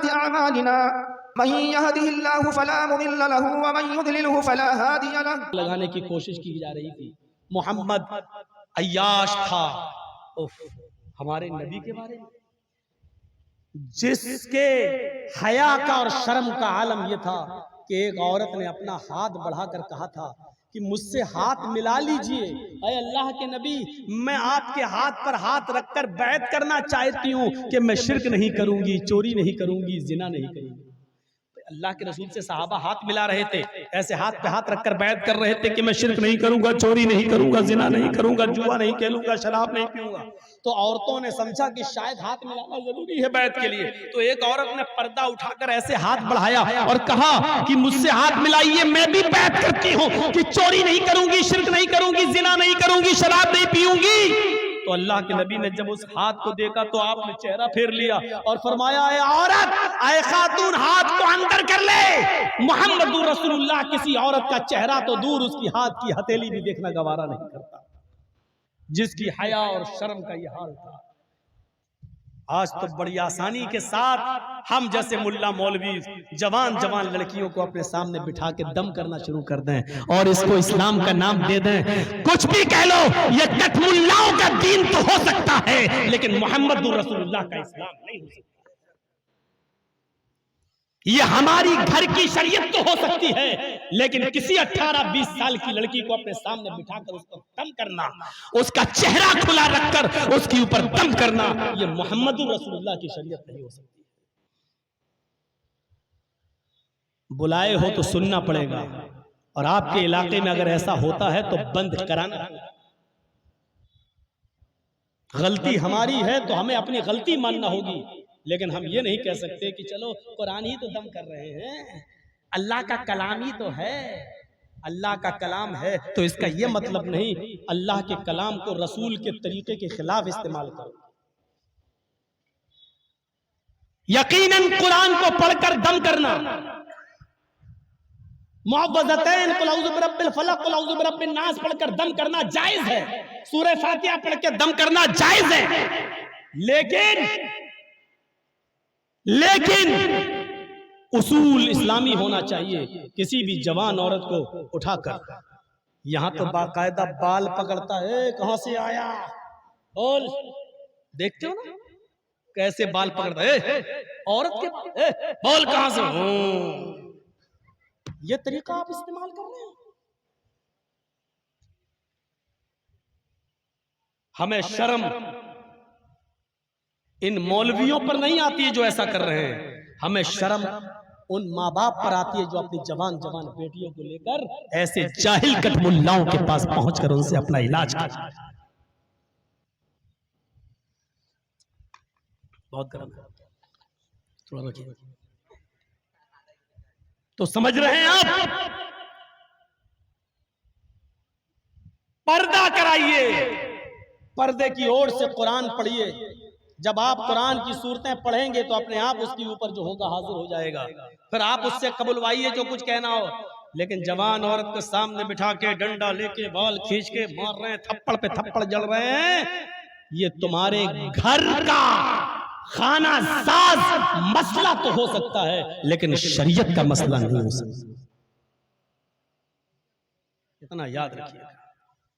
سيئات أعمالنا من يهده الله فلا مضل له ومن يضلله فلا هادي له. لگانے کی کوشش کی جا رہی تھی. محمد عیاش تھا. ہمارے نبی کے بارے میں جس کے حیا کا اور شرم کا عالم یہ تھا کہ ایک عورت نے اپنا ہاتھ بڑھا کر کہا تھا کہ مجھ سے ہاتھ ملا لیجئے. اے اللہ کے نبی، میں آپ کے ہاتھ پر ہاتھ رکھ کر بیعت کرنا چاہتی ہوں کہ میں شرک نہیں کروں گی، چوری نہیں کروں گی، زنا نہیں کروں گی. اللہ کے رسول سے صحابہ ہاتھ ملا رہے تھے، ایسے ہاتھ پہ ہاتھ رکھ کر بیعت کر رہے تھے کہ میں شرک نہیں کروں گا، چوری نہیں کروں گا، زنا نہیں کروں گا، جوا نہیں کھیلوں گا، شراب نہیں پیوں گا. تو عورتوں نے سمجھا کہ شاید ہاتھ ملانا ضروری ہے بیعت کے لیے. تو ایک عورت نے پردہ اٹھا کر ایسے ہاتھ بڑھایا اور کہا کہ مجھ سے ہاتھ ملائیے، میں بھی بیعت کرتی ہوں کہ چوری نہیں کروں گی، شرک نہیں کروں گی، زنا نہیں کروں گی، شراب نہیں پیوں گی. تو اللہ کے نبی نے جب اس ہاتھ کو دیکھا تو آپ نے چہرہ پھیر لیا اور فرمایا، اے عورت، اے خاتون، ہاتھ کو اندر کر لے. محمد رسول اللہ کسی عورت کا چہرہ تو دور، اس کی ہاتھ کی ہتھیلی بھی دیکھنا گوارا نہیں کرتا، جس کی حیا اور شرم کا یہ حال تھا. آج تو بڑی آسانی کے ساتھ ہم جیسے ملا مولوی جوان لڑکیوں کو اپنے سامنے بٹھا کے دم کرنا شروع کر دیں اور اس کو اسلام کا نام دے دیں. کچھ بھی کہہ لو، یہ کٹ ملاؤں کا دین تو ہو سکتا ہے لیکن محمد رسول اللہ کا اسلام نہیں ہو سکتا. یہ ہماری گھر کی شریعت تو ہو سکتی ہے لیکن کسی 18-20 سال کی لڑکی کو اپنے سامنے بٹھا کر اس کو دم کرنا، اس کا چہرہ کھلا رکھ کر اس کے اوپر دم کرنا، یہ محمد رسول اللہ کی شریعت نہیں ہو سکتی. بلائے ہو تو سننا پڑے گا، اور آپ کے علاقے میں اگر ایسا ہوتا ہے تو بند کرانا. غلطی ہماری ہے تو ہمیں اپنی غلطی ماننا ہوگی، لیکن ہم یہ نہیں کہہ سکتے کہ چلو قرآن ہی تو دم کر رہے ہیں، اللہ کا کلام ہی تو ہے. اللہ کا کلام ہے تو اس کا یہ مطلب نہیں اللہ کے کلام کو رسول کے طریقے کے خلاف استعمال کرو. یقیناً قرآن کو پڑھ کر دم کرنا، معوذتین قل اعوذ برب الفلق قل اعوذ برب الناس پڑھ کر دم کرنا جائز ہے، سورہ فاتحہ پڑھ کے دم کرنا جائز ہے، لیکن اصول اسلامی ہونا چاہیے. کسی بھی جوان عورت کو اٹھا کر یہاں تو باقاعدہ بال پکڑتا ہے، کہاں سے آیا بول، دیکھتے ہو نا کیسے بال پکڑتا ہے عورت کے بال کہاں سے. یہ طریقہ آپ استعمال کر رہے ہیں. ہمیں شرم ان مولویوں پر نہیں آتی ہے جو ایسا کر رہے ہیں، ہمیں شرم ان ماں باپ پر آتی ہے جو اپنی جوان بیٹیوں کو لے کر ایسے جاہل کٹ ملاؤں کے پاس پہنچ کر ان سے اپنا علاج کر. بہت گرم تھوڑا رکھیے. تو سمجھ رہے ہیں آپ، پردہ کرائیے، پردے کی اوڑ سے قرآن پڑھیے. جب آپ قرآن کی صورتیں پڑھیں گے تو اپنے آپ اس کے اوپر جو ہوگا حاضر ہو جائے گا، پھر آپ اس سے قبولوائیے جو کچھ کہنا ہو. لیکن جوان عورت کو سامنے بٹھا کے ڈنڈا لے کے بال کھینچ کے مار رہے ہیں، تھپڑ پہ تھپڑ جڑ رہے ہیں، یہ تمہارے گھر کا خانہ ساز مسئلہ تو ہو سکتا ہے لیکن شریعت کا مسئلہ نہیں ہو سکتا. اتنا یاد رکھیے.